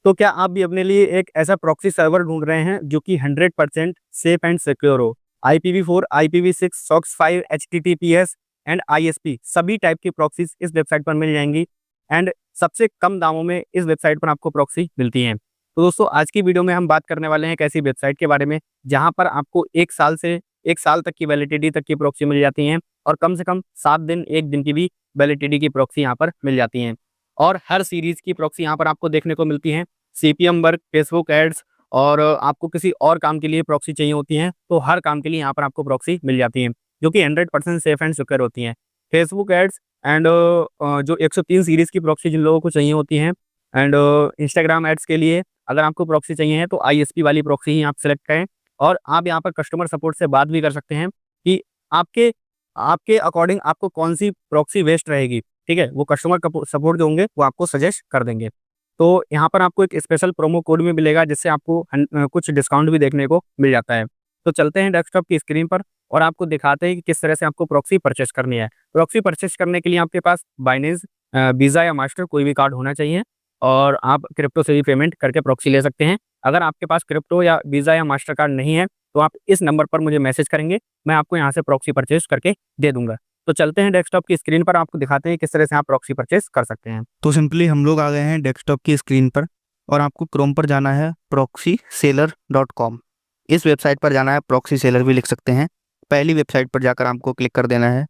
तो क्या आप भी अपने लिए एक ऐसा प्रॉक्सी सर्वर ढूंढ रहे हैं जो कि 100% सेफ एंड सिक्योर हो? IPv4, IPv6, SOCKS 5, HTTPS and ISP सभी टाइप की प्रॉक्सीज इस वेबसाइट पर मिल जाएंगी एंड सबसे कम दामों में इस वेबसाइट पर आपको प्रॉक्सी मिलती हैं। तो दोस्तों, आज की वीडियो में हम बात करने वाले हैं एक ऐसी वेबसाइट के बारे में जहां पर आपको 1 साल तक की वैलिडिटी तक की प्रॉक्सी मिल जाती हैं और कम से कम 7 दिन 1 दिन की भी वैलिडिटी की प्रॉक्सी यहाँ पर मिल जाती हैं। और हर सीरीज की प्रॉक्सी यहाँ पर आपको देखने को मिलती हैं। CPM वर्क, फेसबुक एड्स और आपको किसी और काम के लिए प्रॉक्सी चाहिए होती हैं तो हर काम के लिए यहाँ पर आपको प्रॉक्सी मिल जाती हैं जो कि 100% सेफ एंड सिक्योर होती हैं। फेसबुक एड्स एंड जो 103 सीरीज की प्रॉक्सी जिन लोगों को चाहिए होती हैं एंड इंस्टाग्राम एड्स के लिए अगर आपको प्रॉक्सी चाहिए है तो ISP वाली प्रॉक्सी ही आप सेलेक्ट करें। और आप यहाँ पर कस्टमर सपोर्ट से बात भी कर सकते हैं कि आपके आपके अकॉर्डिंग आपको कौन सी प्रॉक्सी बेस्ट रहेगी। ठीक है, वो कस्टमर सपोर्ट जो होंगे वो आपको सजेस्ट कर देंगे। तो यहाँ पर आपको एक स्पेशल प्रोमो कोड भी मिलेगा जिससे आपको कुछ डिस्काउंट भी देखने को मिल जाता है। तो चलते हैं डेस्कटॉप की स्क्रीन पर और आपको दिखाते हैं कि किस तरह से आपको प्रॉक्सी परचेस करनी है। प्रॉक्सी परचेस करने के लिए आपके पास बाइनेंस, वीज़ा या मास्टर कोई भी कार्ड होना चाहिए और आप क्रिप्टो से भी पेमेंट करके प्रॉक्सी ले सकते हैं। अगर आपके पास क्रिप्टो या वीज़ा या मास्टर कार्ड नहीं है तो आप इस नंबर पर मुझे मैसेज करेंगे, मैं आपको यहाँ से प्रॉक्सी परचेस करके दे दूंगा। तो चलते हैं डेस्कटॉप की स्क्रीन पर, आपको दिखाते हैं किस तरह से आप प्रॉक्सी परचेस कर सकते हैं। तो सिंपली हम लोग आ गए हैं डेस्कटॉप की स्क्रीन पर और आपको क्रोम पर जाना है proxyseller.com। इस वेबसाइट पर जाना है, प्रॉक्सी सेलर भी लिख सकते हैं। पहली वेबसाइट पर जाकर आपको क्लिक कर देना है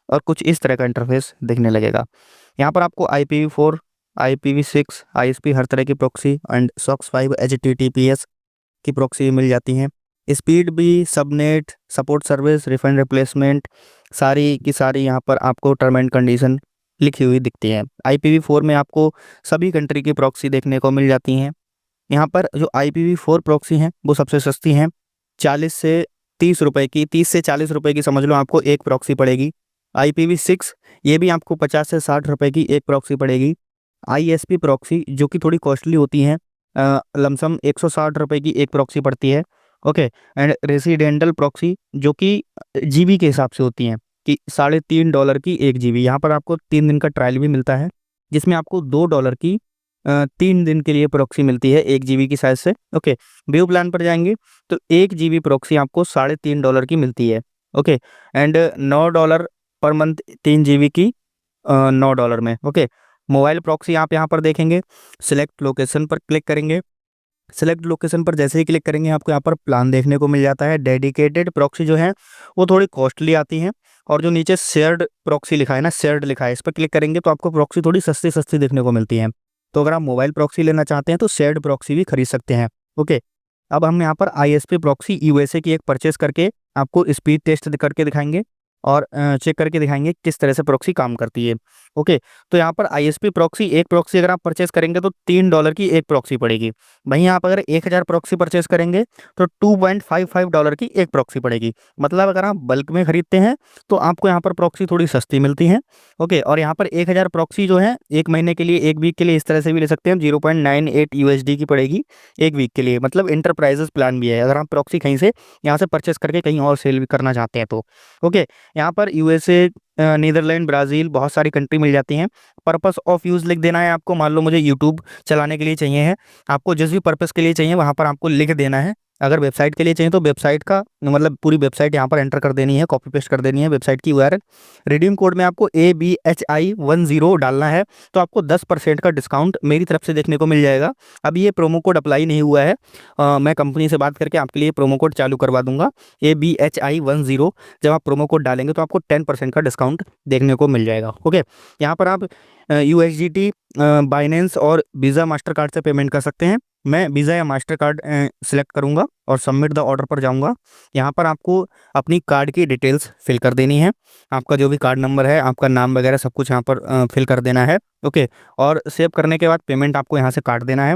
और कुछ इस तरह का इंटरफेस दिखने लगेगा। यहाँ पर आपको IPv4, IPv6, ISP हर तरह की प्रॉक्सी एंड SOCKS 5 HTTPS की प्रॉक्सी मिल जाती हैं। स्पीड भी, subnet, support service, refund replacement, सारी की सारी यहाँ पर आपको टर्म एंड कंडीशन लिखी हुई दिखती है। IPv4 में आपको सभी कंट्री की प्रॉक्सी देखने को मिल जाती हैं। यहाँ पर जो IPv4 प्रॉक्सी हैं वो सबसे सस्ती हैं, 40 से 30 रुपए की, 30 से 40 रुपए की समझ लो आपको एक प्रॉक्सी पड़ेगी। IPv6 ये भी आपको 50 से 60 रुपए की एक प्रॉक्सी पड़ेगी। ISP प्रॉक्सी जो कि थोड़ी कॉस्टली होती हैं, लमसम 160 रुपए की एक प्रॉक्सी पड़ती है। ओके, एंड रेसिडेंटल प्रॉक्सी जो कि GB के हिसाब से होती हैं कि $3.5 की 1 GB। यहाँ पर आपको 3 दिन का ट्रायल भी मिलता है जिसमें आपको $2 की 3 दिन के लिए प्रॉक्सी मिलती है 1 GB की साइज से। ओके, व्यू प्लान पर जाएंगे तो 1 GB प्रॉक्सी आपको $3.5 की मिलती है। Okay, and $9 per month 3 GB की $9 में। ओके, मोबाइल प्रॉक्सी आप यहाँ पर देखेंगे, सिलेक्ट लोकेशन पर क्लिक करेंगे। सेलेक्ट लोकेशन पर जैसे ही क्लिक करेंगे आपको यहाँ पर प्लान देखने को मिल जाता है। डेडिकेटेड प्रॉक्सी जो है वो थोड़ी कॉस्टली आती हैं और जो नीचे शेयर्ड प्रॉक्सी लिखा है ना, शेयर्ड लिखा है, इस पर क्लिक करेंगे तो आपको प्रॉक्सी थोड़ी सस्ती सस्ती देखने को मिलती है। तो अगर आप मोबाइल प्रॉक्सी लेना चाहते हैं तो शेयर्ड प्रॉक्सी भी खरीद सकते हैं। ओके, अब हम यहाँ पर ISP प्रॉक्सी USA की एक परचेस करके आपको स्पीड टेस्ट करके दिखाएंगे और चेक करके दिखाएंगे किस तरह से प्रॉक्सी काम करती है। ओके, तो यहाँ पर ISP प्रॉक्सी, एक प्रॉक्सी अगर आप परचेस करेंगे तो $3 की एक प्रॉक्सी पड़ेगी। वहीं आप अगर 1000 प्रॉक्सी परचेस करेंगे तो $2.55 की एक प्रॉक्सी पड़ेगी। मतलब अगर आप बल्क में खरीदते हैं तो आपको यहाँ पर प्रॉक्सी थोड़ी सस्ती मिलती है। ओके, और यहाँ पर 1000 प्रॉक्सी जो है एक महीने के लिए, एक वीक के लिए इस तरह से भी ले सकते हैं, 0.98 USD की पड़ेगी एक वीक के लिए। मतलब इंटरप्राइजेस प्लान भी है अगर आप प्रॉक्सी कहीं से यहाँ से परचेस करके कहीं और सेल भी करना चाहते हैं तो। ओके, यहाँ पर USA, नीदरलैंड, ब्राज़ील, बहुत सारी कंट्री मिल जाती हैं। पर्पस ऑफ यूज़ लिख देना है आपको। मान लो मुझे यूट्यूब चलाने के लिए चाहिए है, आपको जिस भी पर्पस के लिए चाहिए वहाँ पर आपको लिख देना है। अगर वेबसाइट के लिए चाहिए तो वेबसाइट का मतलब पूरी वेबसाइट यहाँ पर एंटर कर देनी है, कॉपी पेस्ट कर देनी है वेबसाइट की URL। रिडीम कोड में आपको ABHI10 डालना है तो आपको 10% का डिस्काउंट मेरी तरफ से देखने को मिल जाएगा। अभी ये प्रोमो कोड अप्लाई नहीं हुआ है, मैं कंपनी से बात करके आपके लिए प्रोमो कोड चालू करवा दूंगा ABHI10। जब आप प्रोमो कोड डालेंगे तो आपको 10% का डिस्काउंट देखने को मिल जाएगा। ओके, यहाँ पर आप USDT, बाइनेंस और वीज़ा मास्टर कार्ड से पेमेंट कर सकते हैं। मैं वीज़ा या मास्टर कार्ड सिलेक्ट करूँगा और सबमिट द ऑर्डर पर जाऊँगा। यहाँ पर आपको अपनी कार्ड की डिटेल्स फिल कर देनी है, आपका जो भी कार्ड नंबर है, आपका नाम वगैरह सब कुछ यहाँ पर फिल कर देना है। ओके, और सेव करने के बाद पेमेंट आपको यहाँ से काट देना है।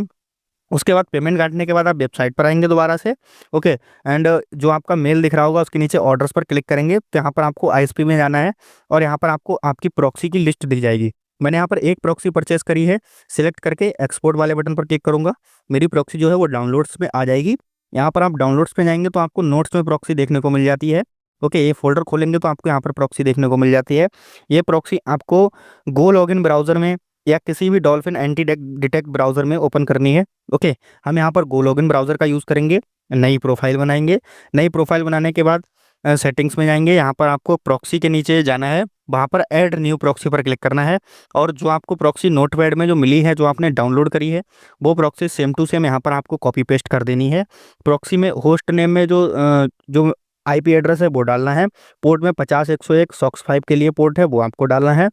उसके बाद पेमेंट काटने के बाद आप वेबसाइट पर आएंगे दोबारा से। ओके, एंड जो आपका मेल दिख रहा होगा उसके नीचे ऑर्डर्स पर क्लिक करेंगे तो यहाँ पर आपको ISP में जाना है और यहाँ पर आपको आपकी प्रॉक्सी की लिस्ट दिख जाएगी। मैंने यहाँ पर एक प्रॉक्सी परचेस करी है, सिलेक्ट करके एक्सपोर्ट वाले बटन पर क्लिक करूँगा, मेरी प्रॉक्सी जो है वो डाउनलोड्स में आ जाएगी। यहाँ पर आप डाउनलोड्स पे जाएंगे तो आपको नोट्स में प्रॉक्सी देखने को मिल जाती है। ओके, ये फोल्डर खोलेंगे तो आपको यहाँ पर प्रॉक्सी देखने को मिल जाती है। ये प्रॉक्सी आपको गो लॉगिन ब्राउज़र में या किसी भी डॉल्फिन एंटी डिटेक्ट ब्राउज़र में ओपन करनी है। ओके, हम यहाँ पर गो लॉगिन ब्राउज़र का यूज़ करेंगे। नई प्रोफाइल बनाएंगे। नई प्रोफाइल बनाने के बाद सेटिंग्स में जाएंगे। यहाँ पर आपको प्रॉक्सी के नीचे जाना है, वहाँ पर ऐड न्यू प्रॉक्सी पर क्लिक करना है और जो आपको प्रॉक्सी नोटपैड में जो मिली है, जो आपने डाउनलोड करी है, वो प्रॉक्सी सेम टू सेम यहाँ पर आपको कॉपी पेस्ट कर देनी है। प्रॉक्सी में होस्ट नेम में जो आईपी एड्रेस है वो डालना है। पोर्ट में 50 101 सॉक्स 5 के लिए पोर्ट है, वो आपको डालना है।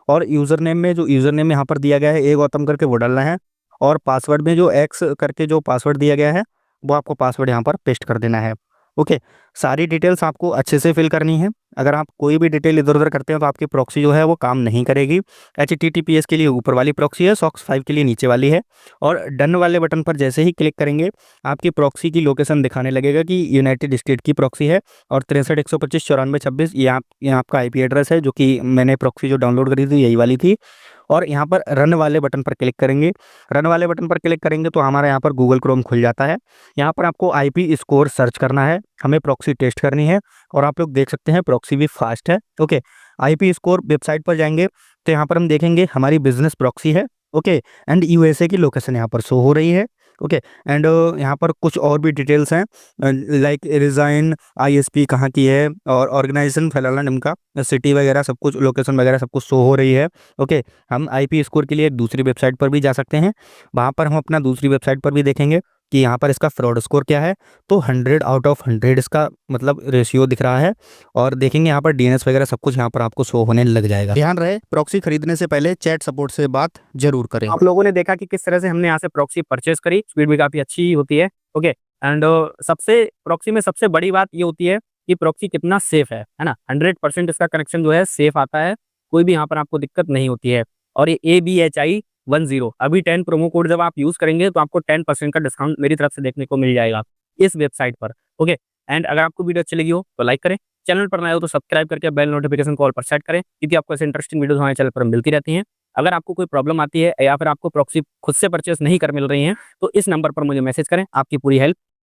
और यूज़र नेम में जो यूज़र नेम यहाँ पर दिया गया है, ए गौतम करके, वो डालना है। और पासवर्ड में जो एक्स करके जो पासवर्ड दिया गया है, वो आपको पासवर्ड यहाँ पर पेस्ट कर देना है। ओके, सारी डिटेल्स आपको अच्छे से फिल करनी है। अगर आप कोई भी डिटेल इधर उधर करते हैं तो आपकी प्रॉक्सी जो है वो काम नहीं करेगी। HTTPS के लिए ऊपर वाली प्रॉक्सी है, सॉक्स 5 के लिए नीचे वाली है। और डन वाले बटन पर जैसे ही क्लिक करेंगे, आपकी प्रॉक्सी की लोकेशन दिखाने लगेगा कि यूनाइटेड स्टेट की प्रॉक्सी है और 63 125 94 26 ये आपका IP एड्रेस है, जो कि मैंने प्रॉक्सी जो डाउनलोड करी थी यही वाली थी। और यहाँ पर रन वाले बटन पर क्लिक करेंगे। रन वाले बटन पर क्लिक करेंगे तो हमारा यहाँ पर गूगल क्रोम खुल जाता है। यहाँ पर आपको IP स्कोर सर्च करना है, हमें प्रॉक्सी टेस्ट करनी है। और आप लोग देख सकते हैं प्रॉक्सी भी फास्ट है। ओके, IP स्कोर वेबसाइट पर जाएंगे तो यहाँ पर हम देखेंगे हमारी बिजनेस प्रॉक्सी है। ओके, एंड USA की लोकेशन यहाँ पर शो हो रही है। ओके, एंड यहाँ पर कुछ और भी डिटेल्स हैं, लाइक रिजाइन, ISP कहाँ की है और ऑर्गेनाइजेशन फैलाना निम्का, सिटी वगैरह सब कुछ, लोकेशन वगैरह सब कुछ शो हो रही है। ओके, हम IP स्कोर के लिए एक दूसरी वेबसाइट पर भी जा सकते हैं। वहाँ पर हम अपना दूसरी वेबसाइट पर भी देखेंगे कि यहाँ पर इसका फ्रॉड स्कोर क्या है। तो 100 आउट ऑफ 100 इसका मतलब रेशियो दिख रहा है। और देखेंगे यहाँ पर DNS वगैरह सब कुछ यहाँ पर आपको शो होने लग जाएगा। ध्यान रहे, प्रॉक्सी खरीदने से पहले चैट सपोर्ट से बात जरूर करें। आप लोगों ने देखा कि किस तरह से हमने यहाँ से प्रॉक्सी परचेस करी, स्पीड भी काफ़ी अच्छी होती है। ओके, एंड सबसे प्रॉक्सी में सबसे बड़ी बात ये होती है कि प्रॉक्सी कितना सेफ है ना। 100% इसका कनेक्शन जो है सेफ आता है, कोई भी यहाँ पर आपको दिक्कत नहीं होती है। और ये ABHI10 अभी 10 प्रोमो कोड जब आप यूज़ करेंगे तो आपको 10% का डिस्काउंट मेरी तरफ से देखने को मिल जाएगा इस वेबसाइट पर। ओके, एंड अगर आपको वीडियो अच्छी लगी हो तो लाइक करें, चैनल पर नए हो तो सब्सक्राइब करके बेल नोटिफिकेशन कॉल पर सेट करें, क्योंकि आपको ऐसे इंटरेस्टिंग वीडियोस हमारे चैनल पर मिलती रहती हैं। अगर आपको कोई प्रॉब्लम आती है या फिर आपको प्रॉक्सी खुद से परचेस नहीं कर मिल रही है तो इस नंबर पर मुझे मैसेज करें, आपकी पूरी हेल्प